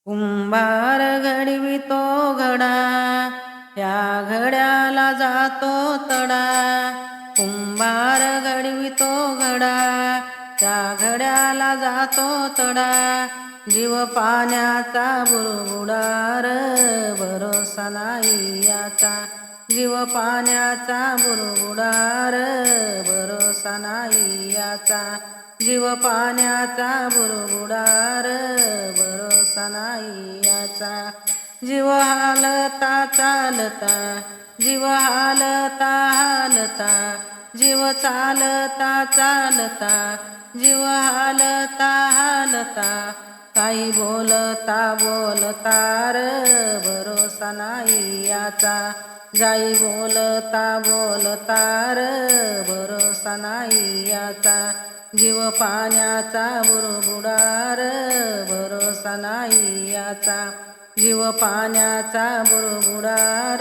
कुंभार घडवितो घडा, या घड्याला जातो तडा. कुंभार घडवितो घडा, त्या घड्याला जातो तडा. जीव पाण्याचा बुडबुडार, भरोसा नाही याचा. जीव पाण्याचा बुडबुडार, भरोसा नाही याचा. जीव पाण्याचा बुडबुडार, भरोसा नाही याचा. जीव हालता चालता, जीव हालता हालता. जीव चालता चालता, जीव हालता हालता. काही बोलता बोलता र, भरोसा नाही याचा. जाई बोलता बोलता र, भरोसा नाही याचा. जीव पाण्याचा बुडबुडार, भरोसा नाही याचा. जीव पाण्याचा बुडबुडार,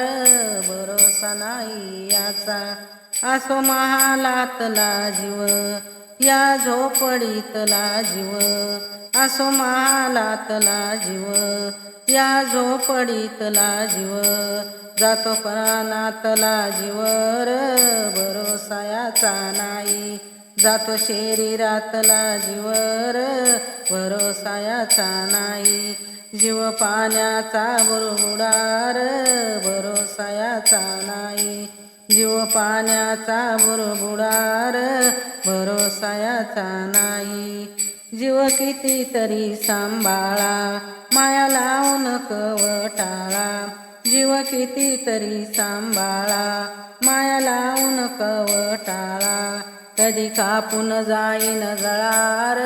भरोसा नाही याचा. असो महालातला जीव, या झोपडीतला जीव. असो महालातला जीव, या झोपडीतला जीव. जातो प्राणातला जीव र, भरोसा याचा नाही. जातो शरीरातला जीव र, भरोसा याचा नाही. जीव पाण्याचा बुडबुडार, भरोसा याचा नाही. जीव पाण्याचा बुडबुडार, भरोसा याचा नाही. जीव कितीतरी सांभाळा, माया लावून कवटाळा. जीव कितीतरी सांभाळा, माया लावून कवटाळा. कधी कापून जाईन गळार,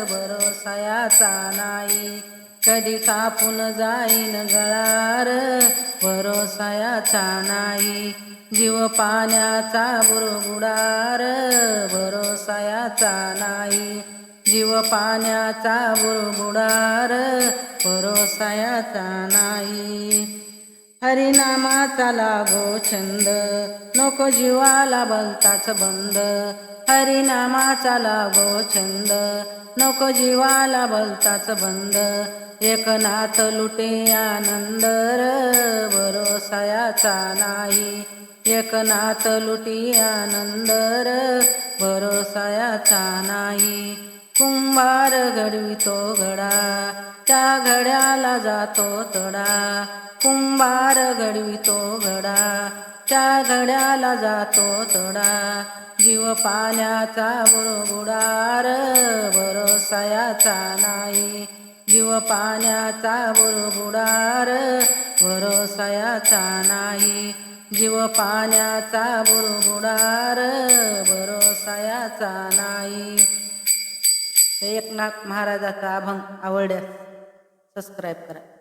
भरोसा याचा नाही. कधी कापून जाईन गळार, भरोसा याचा नाही. जीव पाण्याचा बुडबुडार, भरोसा याचा नाही. जीव पाण्याचा बुडबुडार, भरोसा याचा नाही. हरिनामाचा लागो छंद, नको जीवाला भलताच बंद. हरिनामाचा लागो छंद, नको जीवाला भलताच बंद. एकनाथ लुटे आनंद र, भरोसा याचा नाही. एकनाथ लुटी आनंद र, भरोसा याचा नाही. कुंभार घडवितो घडा, त्या घड्याला जातो तडा. कुंभार घडवितो घडा, त्या घड्याला जातो तडा. जीव पाण्याचा बुडबुडार, भरोसा याचा नाही. जीव पाण्याचा बुडबुडार, भरोसा याचा नाही. जीव पाण्याचा बुडबुडार, भरोसा याचा नाही. एकनाथ महाराजाचा अभंग आवडल्यास सबस्क्राईब करा.